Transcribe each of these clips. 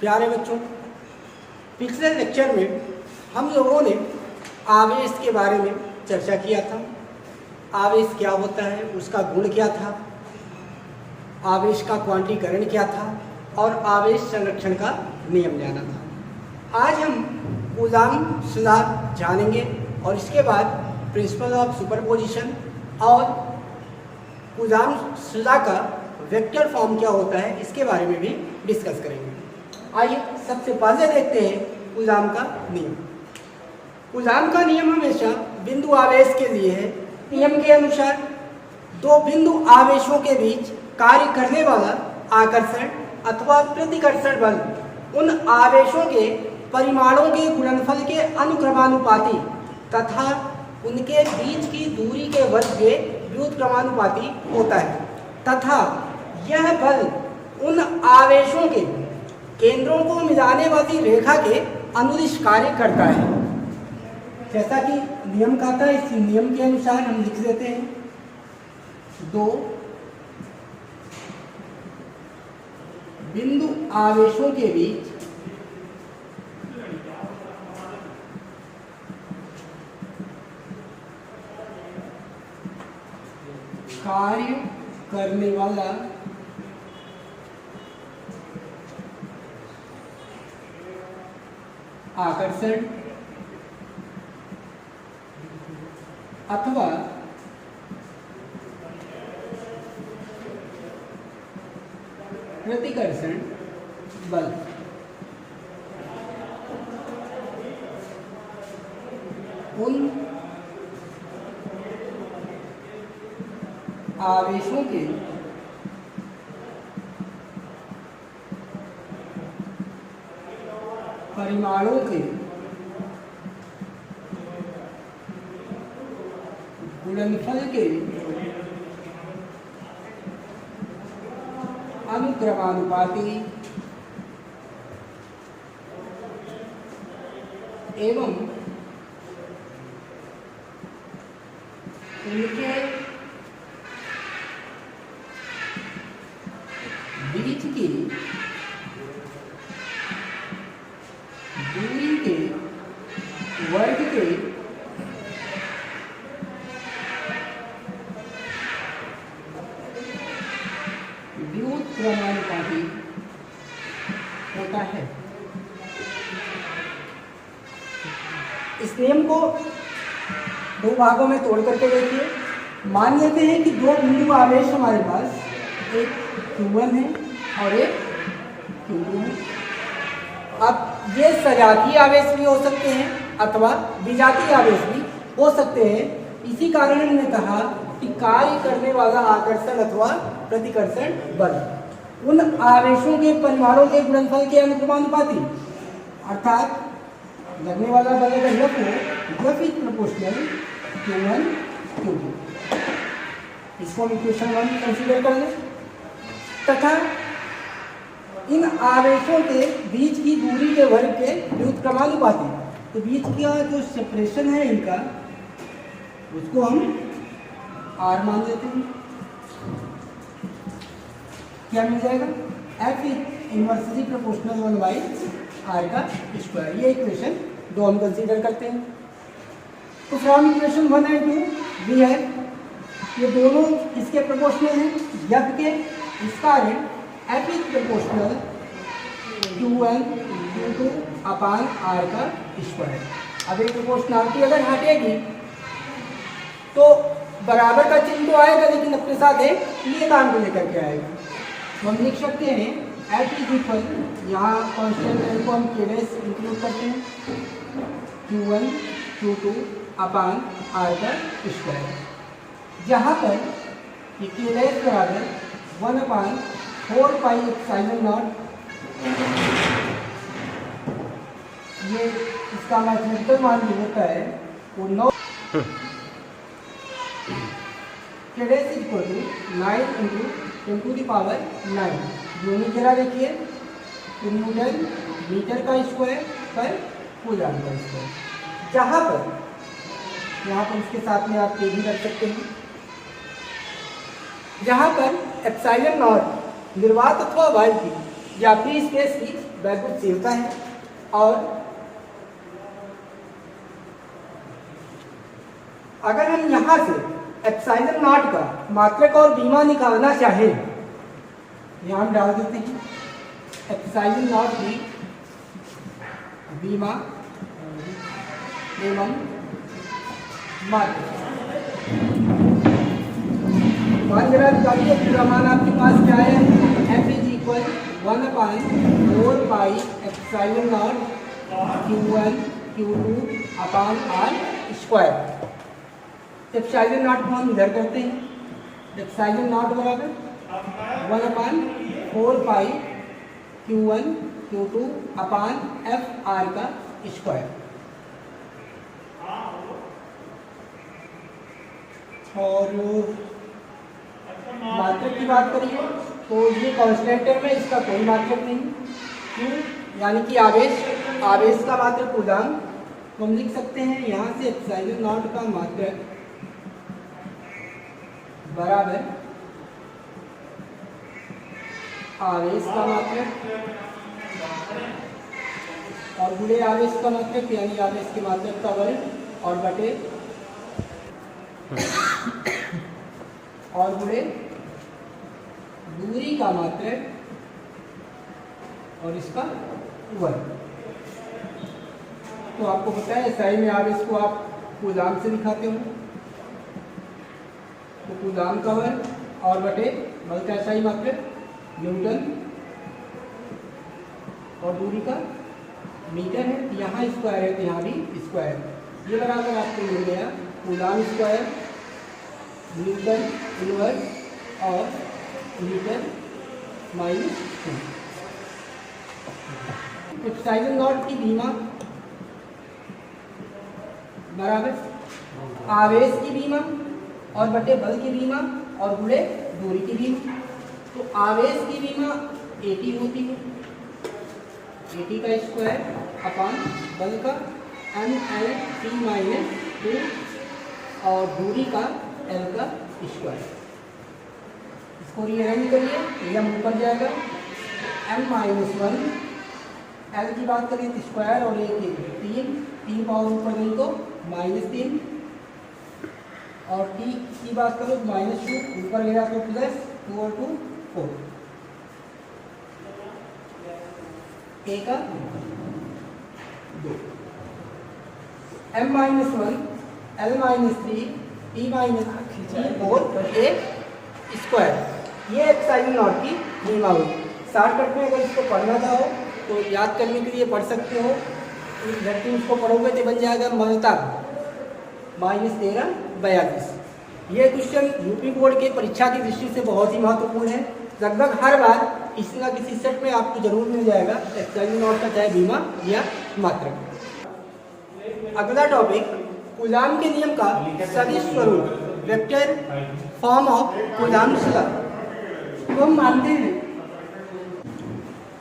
प्यारे बच्चों, पिछले लेक्चर में हम लोगों ने आवेश के बारे में चर्चा किया था। आवेश क्या होता है, उसका गुण क्या था, आवेश का क्वांटीकरण क्या था और आवेश संरक्षण का नियम जाना था। आज हम कूलॉम लॉ जानेंगे और इसके बाद प्रिंसिपल ऑफ सुपरपोजिशन और कूलॉम लॉ का वेक्टर फॉर्म क्या होता है इसके बारे में भी डिस्कस करेंगे। आइए सबसे पहले देखते हैं कूलॉम का नियम। कूलॉम का नियम हमेशा बिंदु आवेश के लिए है। नियम के अनुसार दो बिंदु आवेशों के बीच कार्य करने वाला आकर्षण अथवा प्रतिकर्षण बल उन आवेशों के परिमाणों के गुणनफल के अनुक्रमानुपाती तथा उनके बीच की दूरी के वर्ग के व्युत्क्रमानुपाती होता है तथा यह बल उन आवेशों के केंद्रों को मिलाने वाली रेखा के अनुदिश कार्य करता है। जैसा कि नियम कहता है, इस नियम के अनुसार हम लिख देते हैं, दो बिंदु आवेशों के बीच कार्य करने वाला आकर्षण अथवा प्रतिकर्षण बल उन आवेशों के परिमाणों के गुणनफल के अनुक्रमानुपाती एवं उनके बीच की दूरी के वर्ग के व्युत्क्रमानुपाती होता है। इस नियम को दो भागों में तोड़ करके देखिए। मान लेते हैं कि दो बिंदु आवेश हमारे पास, एक Q1 है और एक Q2 है। अब ये सजातीय आवेश भी हो सकते हैं अथवा विजातीय आवेश भी हो सकते हैं। इसी कारण हमने कहा कि कार्य करने वाला आकर्षण अथवा प्रतिकर्षण बल उन आवेशों के परिमाणों के गुणनफल के अनुक्रमानुपाती, अर्थात लगने वाला बल अगर F हो, F is proportional Q1 Q2। इसको हम इक्वेशन 1 कंसीडर कर लें तथा इन आवेशों के बीच की दूरी के वर्ग के व्युत्क्रमानुपाती, तो बीच का जो सेपरेशन है इनका, उसको हम R मान लेते हैं। क्या मिल जाएगा? F is inversely proportional 1/r का स्क्वायर। ये इक्वेशन 2 हम कंसीडर करते हैं। तो फ्रॉम इक्वेशन 1 एंड 2 भी है, ये दोनों इसके प्रोपोर्शनल हैं। F के इस कारण F is proportional Q1 Q2 upon R का स्क्वायर। अब एक प्रोपोर्शनलिटी अगर हटेगी तो बराबर का चिन्ह तो आएगा, लेकिन अपने साथ एक ये काम को लेकर के आएगा। तो हम लिख सकते हैं F इज इक्वल, यहाँ कॉन्स्टेंट वैल्यू को हम K डैश इंक्लूड करते हैं, Q1 Q2 अपान R का स्क्वायर, जहाँ पर ये K डैश बराबर 1/4 पाई एप्सिलॉन नॉट, ये इसका मैथमेटिकल मान जो होता है वो 9 K dash is equal to 9 into 10 to the power 9। Unit जरा देखिए, न्यूटन मीटर का स्क्वायर पर कूलॉम का स्क्वायर, जहाँ पर यहाँ पर इसके साथ में आप ये भी रख सकते हैं, जहाँ पर एप्सिलॉन नॉट निर्वात अथवा वायु की या फ्री स्पेस की वैद्युतशीलता है। और अगर हम यहाँ से एप्सिलॉन नॉट का मात्रक और बीमा निकालना चाहें, यहाँ हम डाल देते हैं एप्सिलॉन नॉट की बीमा एवं मात्रक। मान जरा निकालिए, पूरा मान आपके पास क्या है, F is equal 1/4 pi epsilon not Q1 Q2 upon R square. Epsilon not को हम इधर करते हैं, एप्सिलॉन नॉट बराबर 1/4 पाई Q1 Q2 अपान F R का स्क्वायर। और मात्रक की बात करिए तो ये कांस्टेंट टर्म है, इसका कोई मात्रक नहीं। क्यों? यानी कि आवेश का मात्रक कूलाम तो हम लिख सकते हैं यहाँ से एप्सिलॉन नॉट का मात्रक बराबर आवेश का मात्रक और गुणे आवेश का मात्रक, यानी आवेश के मात्रक का वर्ग और बटे और गुणे दूरी का मात्रक और इसका वर्ग। तो आपको पता है SI में आवेश को आप कूलाम से दिखाते हो, तो कूलाम का वर्ग और बटे बल का SI मात्रक न्यूटन और दूरी का मीटर है। यहाँ स्क्वायर है तो यहाँ भी स्क्वायर। ये बराबर आपको मिल गया कूलाम स्क्वायर न्यूटन इनवर्स और मीटर -2। एप्सिलॉन नॉट की बीमा बराबर आवेश की बीमा और बटे बल की बीमा और गुणे दूरी की बीमा। तो आवेश की बीमा 80 होती है, 80 का स्क्वायर अपान बल का mL/2 और दूरी का L का स्क्वायर। इसको रीअरेंज करिए, यह ऊपर जाएगा m-1 L की बात करें तो स्क्वायर और एक 3 पावर ऊपर गई तो -3 और t की बात करो तो -2 ऊपर गया तो प्लस 2 और 2 4 a का 2 m-1 L-3 t-3 और a स्क्वायर। ये एप्सिलॉन नॉट की बीमा हुई। शॉर्टकट में अगर इसको पढ़ना चाहो तो याद करने के लिए पढ़ सकते हो, लड़की उसको पढ़ोगे तो बन जाएगा महत्तम -1342। ये क्वेश्चन यूपी बोर्ड के परीक्षा की दृष्टि से बहुत ही महत्वपूर्ण है। लगभग हर बार किसी ना किसी सेट में आपको जरूर मिल जाएगा एप्सिलॉन नॉट का, चाहे बीमा या मात्रक। अगला टॉपिक कूलाम के नियम का सदिश स्वरूप vector form of coulombs law को हम मानते हैं।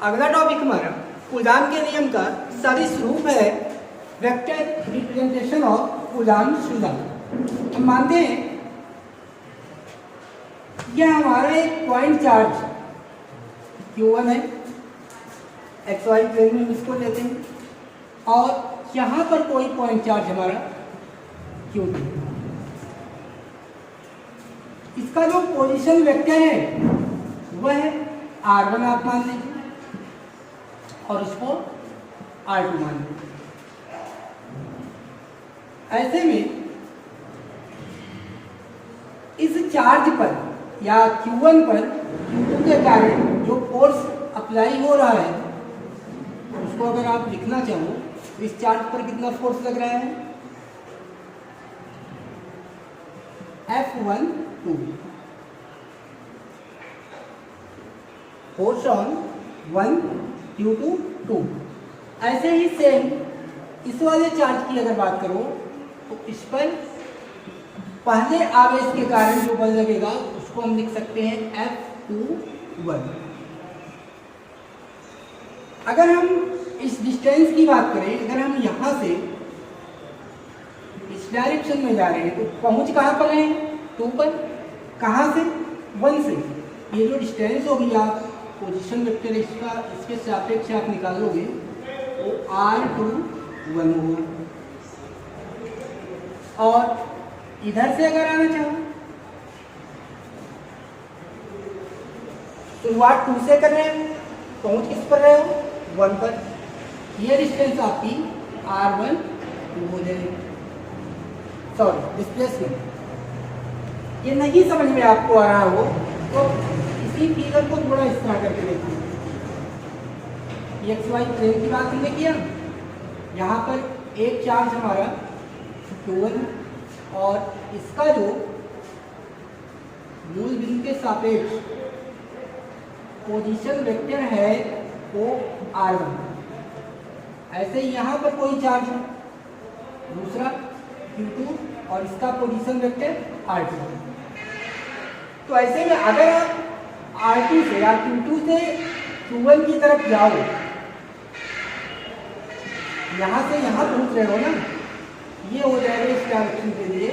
अगला टॉपिक हमारा कूलाम के नियम का सदिश रूप है vector representation of coulombs law. हम मानते हैं यह हमारा एक पॉइंट चार्ज Q1 है, XY प्लेन में इसको लेते हैं और यहाँ पर कोई पॉइंट चार्ज हमारा Q2। इसका जो पोजीशन वेक्टर है वह है R1 आप मान लीजिए और इसको R2 मान लीजिए। ऐसे में इस चार्ज पर या Q1 पर Q2 के कारण जो फोर्स अप्लाई हो रहा है उसको अगर आप लिखना चाहो तो इस चार्ज पर कितना फोर्स लग रहा है, F1 2 फोर्स ऑन 1 Q2 2। ऐसे ही सेम इस वाले चार्ज की अगर बात करो तो इस पर पहले आवेश के कारण जो बल लगेगा उसको हम लिख सकते हैं F21। अगर हम इस डिस्टेंस की बात करें, अगर हम यहाँ से इस डायरेक्शन में जा रहे हैं तो पहुँच कहाँ पर है, 2 पर। कहाँ से, 1 से। ये जो डिस्टेंस होगी आप पोजीशन वेक्टर इसका इसके सापेक्ष आप निकालोगे वो R21 होगा। और इधर से अगर आना चाहो शुरुआत 2 से कर रहे हैं, पहुंच किस पर रहे हो 1 पर, ये डिस्टेंस आपकी R1 हो जाएगी। Sorry displacement. ये नहीं समझ में आपको आ रहा हो तो इसी फिगर को थोड़ा इस तरह करके देखिए। एक्स वाई प्लेन की बात हमने किया, यहाँ पर एक चार्ज हमारा Q1 और इसका जो मूल बिंदु के सापेक्ष पोजीशन वेक्टर है वो R1। ऐसे ही यहाँ पर कोई चार्ज है दूसरा Q2 और इसका पोजीशन वेक्टर R2। तो ऐसे में अगर आप R2 से या Q2 से Q1 की तरफ जाओ, यहाँ से यहाँ पहुँच रहे हो ना, ये हो जाएगा इस डायरेक्शन के लिए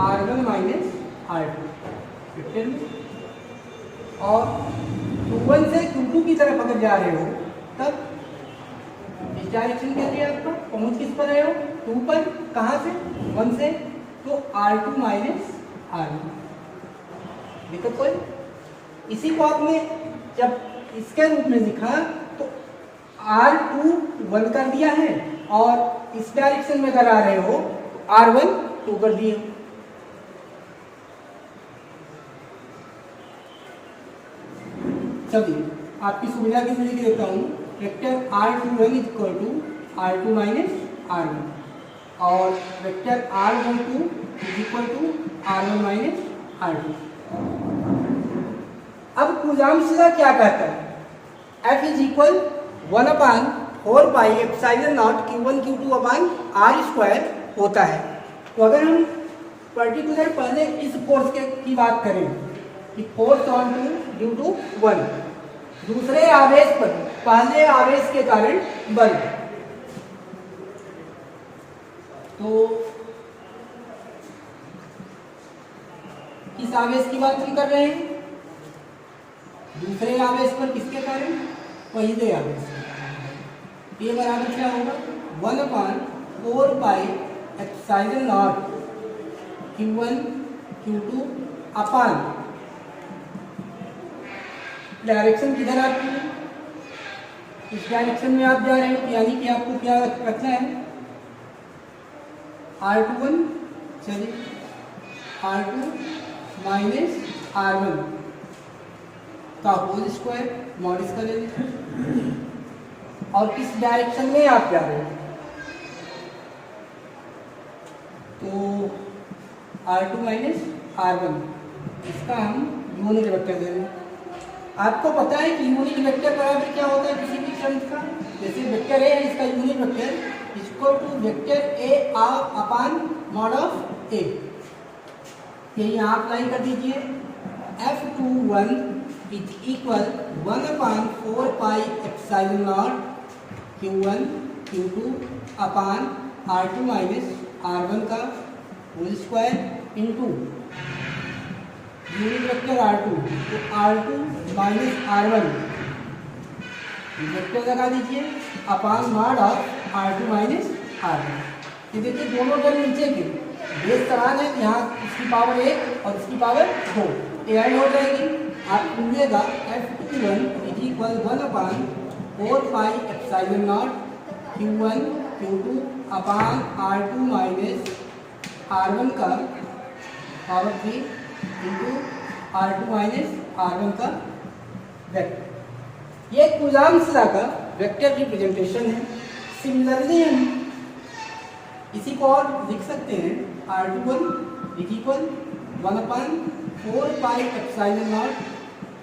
R1 माइनस R2 वेक्टर में। और Q1 से Q2 की तरफ अगर जा रहे हो तब इस डायरेक्शन के लिए आपका पहुंच किस पर रहे हो 2 पर, कहाँ से 1 से, तो R2 माइनस R1। दिक्कत कोई? इसी को आपने जब इसके रूप में लिखा तो R2 1 कर दिया है और इस डायरेक्शन में अगर आ रहे हो तो R1 2 कर दिए हो। चलिए आपकी सुविधा के लिए लिख देता हूँ, vector R21 is equal to R2 minus R1 और vector R12 is equal to R1 minus R2। अब कूलॉम्ब्स क्या कहता है, F is equal 1/4 pi epsilon not Q1 Q2 upon R square होता है। तो अगर हम पर्टिकुलर पहले इस फोर्स की बात करें कि force on two due to 1, दूसरे आवेश पर पहले आवेश के कारण बल, तो किस आवेश की बात हम कर रहे हैं, दूसरे आवेश पर किसके कारण, पहले आवेश। ये बराबर क्या होगा 1/4 pi epsilon not Q1 Q2 upon, direction किधर आपकी, इस डायरेक्शन में आप जा रहे हैं, यानी कि आपको क्या रखना है R21, चलिए R2 माइनस R1 का होल स्क्वायर मॉड इसका ले लीजिए। और किस डायरेक्शन में आप जा रहे हैं, तो R2 माइनस R1 इसका हम यूनिट वेक्टर दे रहे हैं। आपको पता है कि यूनिट वेक्टर बराबर क्या होता है किसी भी क्षण का, जैसे वेक्टर ए है इसका unit vector equal to vector A upon mod of A. यही आप लाइन कर दीजिए, F21 is equal 1/4 pi epsilon not Q1 Q2 upon R2 minus R1 का whole square into unit vector R2, तो R2 minus R1 vector लगा दीजिए अपान mod of R2 minus R1। ये देखिए दोनों टर्म नीचे के बेस समान है, यहाँ इसकी पावर 1 और इसकी पावर 2 ऐड हो जाएगी। आप मिलेगा F21 is equal 1/4 pi epsilon not Q1 Q2 upon R2 minus R1 का power 3 into R2 minus R1 का वेक्टर। ये कूलॉम्ब्स लॉ का वेक्टर रिप्रेजेंटेशन है। सिमिलरली हम इसी को और लिख सकते हैं R21 is equal 1/4 pi epsilon not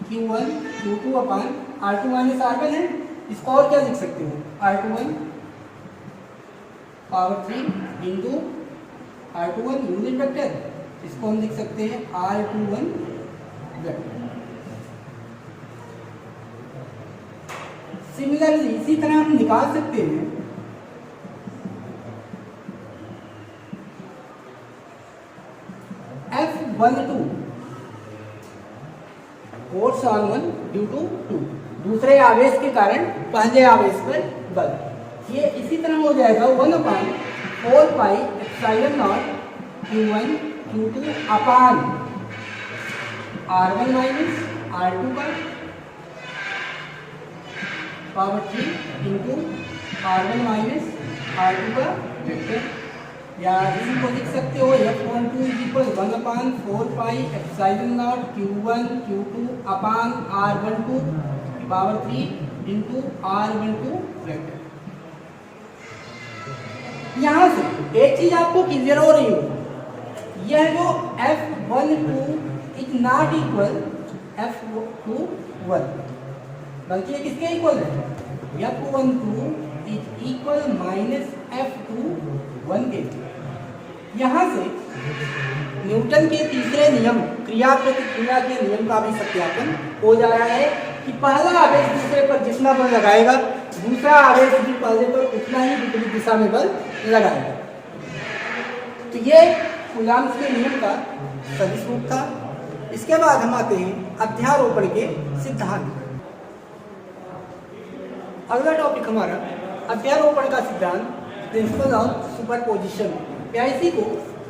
Q1 Q2 upon R2 minus R1 है, इसको और क्या लिख सकते हैं R21 power 3 into R21 unit vector, इसको हम लिख सकते हैं R21 वेक्टर। सिमिलरली इसी तरह हम निकाल सकते हैं F12 force on one due to two, दूसरे आवेश के कारण पहले आवेश पर बल। ये इसी तरह हो जाएगा 1/4πε0 Q1 Q2 अपान R1 माइनस R2 का power 3 into R1 minus R2 का वेक्टर, या इसी को लिख सकते हो F12 = 1/4πε0 Q1 Q2 अपान R12 power 3 into R12 vector. यहाँ से एक चीज आपको क्लियर हो रही हो, यह जो F12 is not equal F21, बल्कि किसके इक्वल है, F12 is equal minus F21 के। यहाँ से न्यूटन के तीसरे नियम क्रिया प्रतिक्रिया के नियम का भी सत्यापन हो जा रहा है कि पहला आवेश दूसरे पर जितना बल लगाएगा, दूसरा आवेश भी पहले पर उतना ही विपरीत दिशा में बल लगाएगा। तो ये कूलॉम्स के नियम का सदिश रूप था। इसके बाद हम आते हैं अध्यारोपण के सिद्धांत। अगला टॉपिक हमारा अध्यारोपण का सिद्धांत, प्रिंसिपल ऑफ सुपरपोजिशन, या इसी को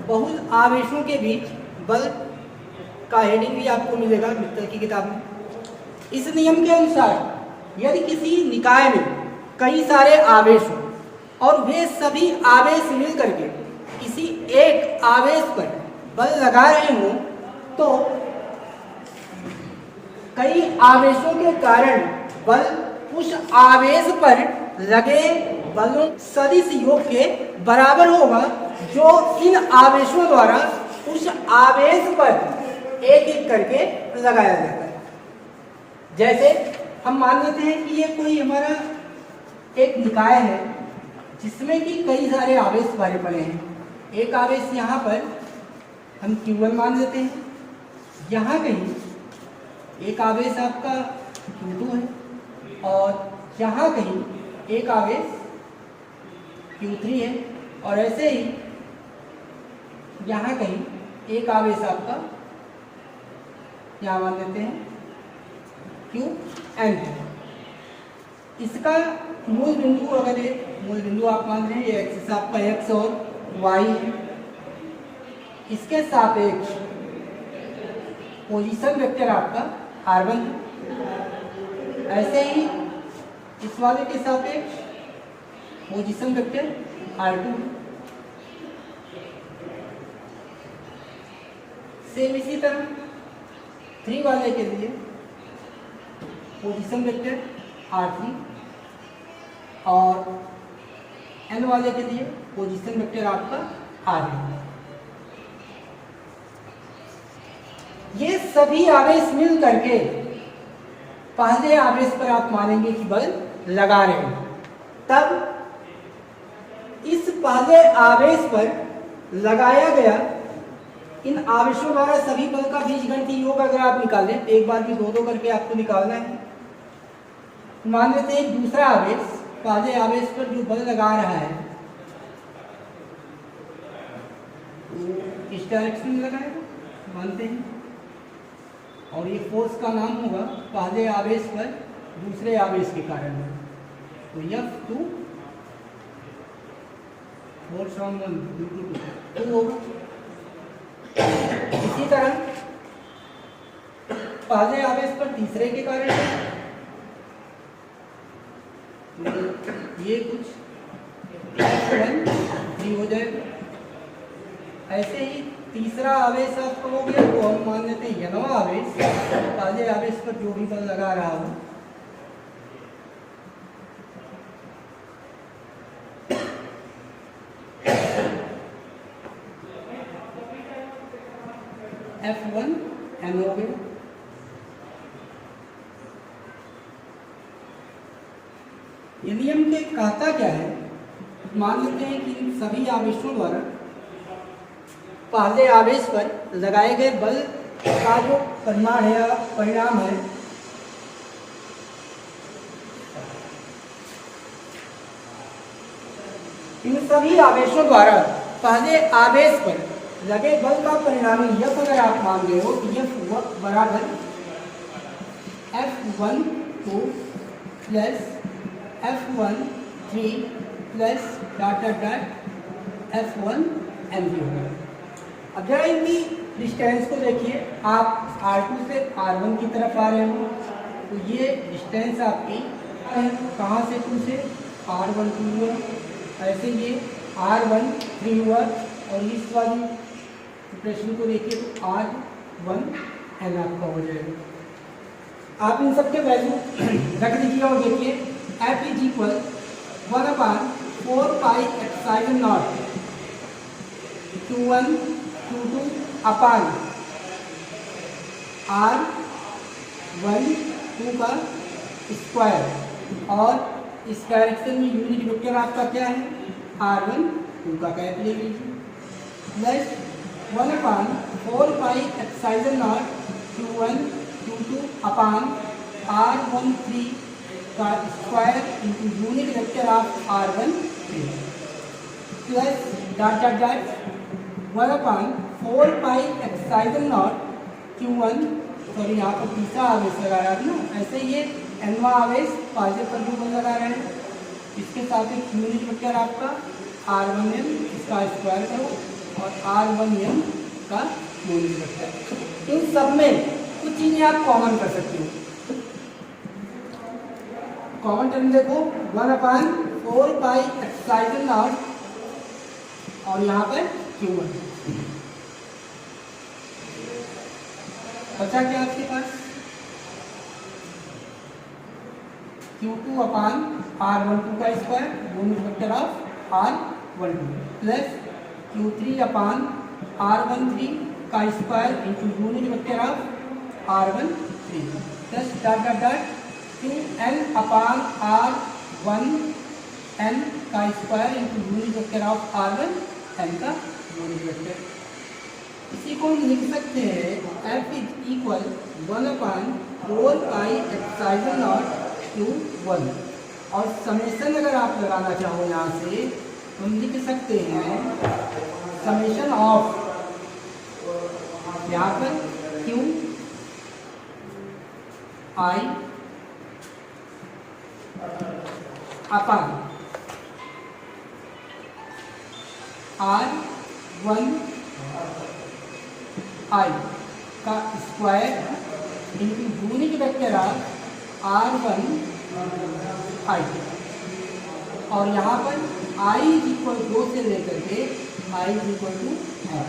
बहुत आवेशों के बीच बल का हेडिंग भी आपको मिलेगा मित्तल की किताब में। इस नियम के अनुसार यदि किसी निकाय में कई सारे आवेश हो और वे सभी आवेश मिल करके किसी एक आवेश पर बल लगा रहे हों, तो कई आवेशों के कारण बल उस आवेश पर लगे बलों सदिश योग के बराबर होगा, जो इन आवेशों द्वारा उस आवेश पर एक एक करके लगाया जाता है। जैसे हम मान लेते हैं कि ये कोई हमारा एक निकाय है जिसमें कि कई सारे आवेश भरे पड़े हैं। एक आवेश यहाँ पर हम Q1 मान लेते हैं, यहाँ कहीं एक आवेश आपका Q2 है, और यहाँ कहीं एक आवेश Q3 है, और ऐसे ही यहाँ कहीं एक आवेश आपका यहाँ मान लेते हैं Qn है। इसका मूल बिंदु, अगर ये मूल बिंदु आप मान रहे हैं, ये एक्सिस आपका x और y है, इसके सापेक्ष पोजीशन वेक्टर आपका r1 है। ऐसे ही इस वाले के सापेक्ष पोजीशन वेक्टर r2 है। सेम इसी तरह 3 वाले के लिए पोजीशन वेक्टर r3 और n वाले के लिए पोजीशन वेक्टर आपका r है। ये सभी आवेश मिल करके पहले आवेश पर आप मानेंगे कि बल लगा रहे हैं, तब इस पहले आवेश पर लगाया गया इन आवेशों द्वारा सभी बल का बीजगणितीय योग अगर आप निकालें, एक बार भी दो करके आपको निकालना है। मान लेते हैं दूसरा आवेश पहले आवेश पर जो बल लगा रहा है इस डायरेक्शन में लगाएगा, मानते हैं, और ये फोर्स का नाम होगा पहले आवेश पर दूसरे आवेश के कारण। तो F2 force on one due to two होगा। इसी तरह पहले आवेश पर तीसरे के कारण ये कुछ F1 3 हो जाएगा। ऐसे ही तीसरा आवेश आपका हो गया, तो हम मान लेते हैं यनवा आवेश पहले आवेश पर जो भी बल लगा रहा हो, F1 n हो गया। ये नियम के कहता क्या है, मान लेते हैं कि इन सभी आवेशों द्वारा पहले आवेश पर लगाए गए बल का जो परिमाण है या परिणाम है, इन सभी आवेशों द्वारा पहले आवेश पर लगे बल का परिणामी F अगर आप मान रहे हो, F बराबर F12 plus F13 plus dot dot dot F1 भी होगा। अब जरा इनकी डिस्टेंस को देखिए, आप R2 से R1 की तरफ आ रहे हो तो ये डिस्टेंस आपकी कहाँ से 2 से R1 2 हुआ, ऐसे ये R1 3 हुआ और इस वाली प्रश्न को देखिए तो R1 N आपका हो जाएगा। आप इन सब के वैल्यू रख दीजिए और देखिए F is equal 1/4 pi epsilon not Q1 Q2 upon R1 2 का स्क्वायर, और इस डायरेक्शन में यूनिट वेक्टर आपका क्या है R1 2 का कैप ले लीजिए, plus 1/4 pi epsilon not Q1 Q2 upon R13 का square into unit vector of R13 plus dot dot dot 1/4 pi epsilon not Q1, sorry यहाँ पर तीसरा आवेश लगा रहा है ना, ऐसे ये nवा आवेश पॉजिटिव पर लगा रहे हैं, इसके साथ एक यूनिट वेक्टर आपका R1m इसका स्क्वायर करो और R1m का यूनिट वेक्टर। इन सब में कुछ चीज़ें आप कॉमन कर सकते हो। कॉमन टर्म देखो 1/4 पाई एप्सिलॉन नॉट और यहाँ पर Q1 बचा क्या आपके पास Q2 अपान R12 का square unit vector of R12 plus Q3 upon R13 का square into unit vector of R13 plus dot dot dot Qn upon R1n का square into unit vector of R1n का unit vector. इसी को हम लिख सकते हैं F is equal 1/4 pi epsilon not Q1, और समेशन अगर आप लगाना चाहो यहाँ से तो हम लिख सकते हैं समेशन ऑफ यहाँ पर Q I upon R1 I का square into unit vector of R1 I, और यहाँ पर I इज इक्वल 2 से लेकर के I is equal to n,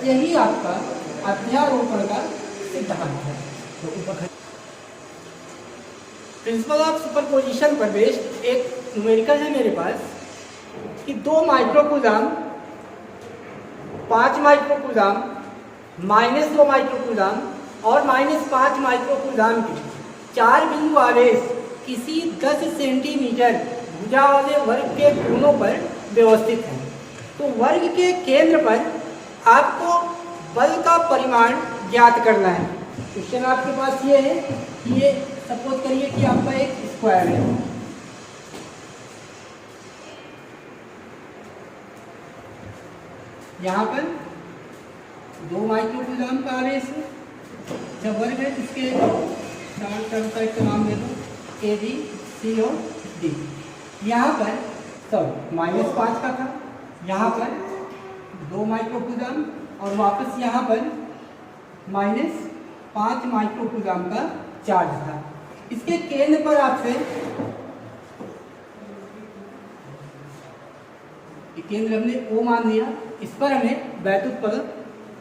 यही आपका अध्यारोपण का सिद्धांत है। प्रिंसिपल ऑफ सुपरपोजिशन पर बेस्ड एक न्यूमेरिकल है मेरे पास कि 2 माइक्रोकूलम 5 माइक्रोकूलम -2 माइक्रोकूलम और -5 माइक्रोकूलम के 4 बिंदु आवेश किसी 10 सेंटीमीटर भुजा वाले वर्ग के कोनों पर व्यवस्थित हैं। तो वर्ग के केंद्र पर आपको बल का परिमाण ज्ञात करना है। क्वेश्चन आपके पास ये है कि ये सपोज करिए कि आपका एक स्क्वायर है, यहाँ पर 2 माइक्रोकूलम का आवेश है, जब वर्ग है इसके 4 टर्म का एक नाम दे दो A B C और D। यहाँ पर सब -5 का था, यहाँ पर 2 माइक्रोकूलम और वापस यहाँ पर -5 माइक्रोकूलम का चार्ज था। इसके केंद्र पर आपसे केंद्र हमने O मान लिया, इस पर हमें वैद्युत बल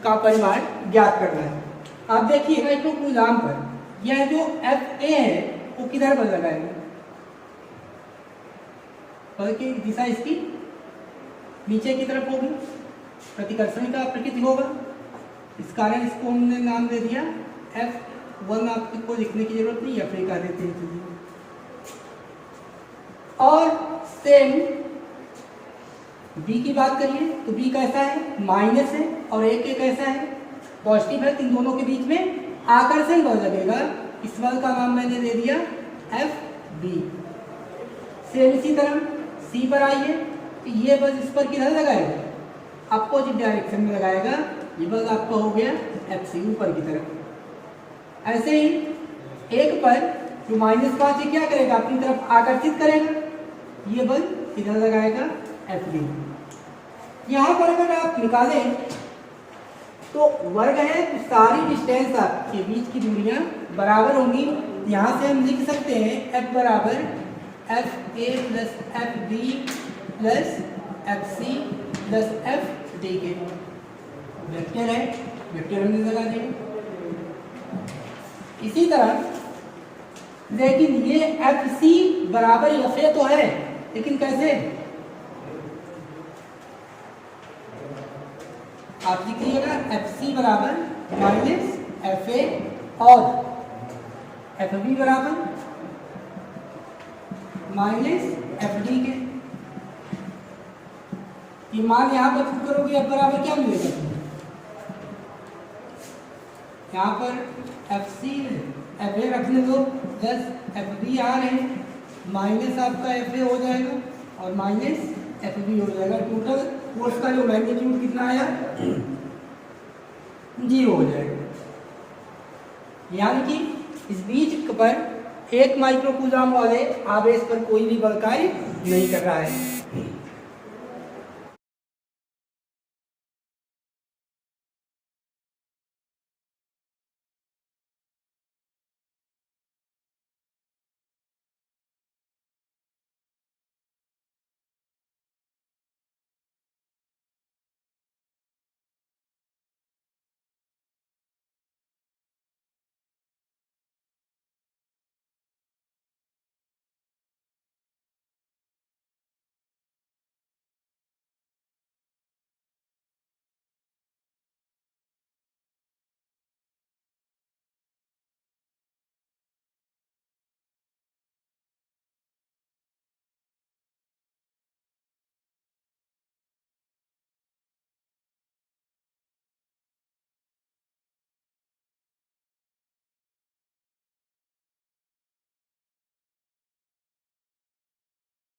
का परिमाण ज्ञात करना है। आप देखिए माइक्रोकूलम पर यह जो FA है वो किधर बल लगाएगा, बल की दिशा इसकी नीचे की तरफ होगी, प्रतिकर्षण का प्रकृति होगा, इस कारण इसको हमने नाम दे दिया F1। आपको लिखने की जरूरत नहीं, FA का देते हैं। और सेम B की बात करिए तो B कैसा है, माइनस है, और A कैसा है, पॉजिटिव है। इन दोनों के बीच में आकर्षण बल लगेगा, इस बल का नाम मैंने दे दिया FB। सेम इसी तरह C पर आइए तो ये बल इस पर किधर लगाएगा, अपोजिट डायरेक्शन में लगाएगा, ये बल आपका हो गया FC ऊपर की तरफ। ऐसे ही एक पर जो -5 है क्या करेगा, अपनी तरफ आकर्षित करेगा, ये बल इधर लगाएगा Fb। यहाँ पर अगर आप निकालें तो वर्ग है तो सारी डिस्टेंस आपके बीच की दूरियां बराबर होंगी। यहाँ से हम लिख सकते हैं F बराबर FA plus FB plus FC plus FD के। वेक्टर है, वेक्टर हमने लगा दिया। इसी तरह लेकिन ये FC बराबर FA तो है, लेकिन कैसे, आप लिखिएगा FC बराबर -FA और FB बराबर -FD के। ये मान यहाँ पर पुट करोगे F बराबर क्या मिलेगा, यहाँ पर FC FA रखने दो प्लस FB आ रहे हैं, माइनस आपका FA हो जाएगा और माइनस FB हो जाएगा। टोटल फोर्स का जो मैग्नीट्यूड कितना आया, 0 हो जाएगा। यानी कि इस बीच पर 1 माइक्रो कूलम वाले आवेश पर कोई भी बल कार्य नहीं कर रहा है।